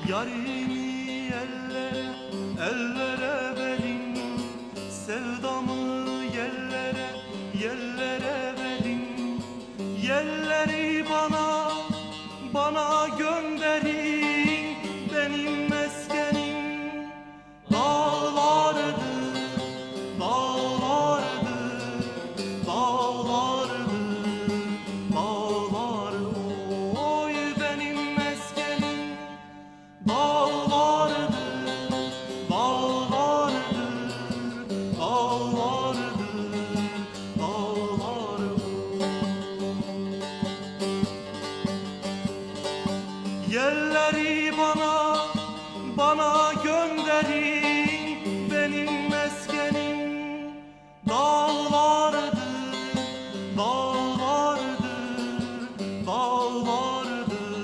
Yarimi ellere, ellere verin, sevdamı yerlere, yerlere verin. Yerleri bana, bana gönderin, benim meskenim dağlardır, dağlardır, dağlardır, dağlar. Oy benim meskenim dağlardır, dağlardır, dağlardır, dağlar. Yerleri bana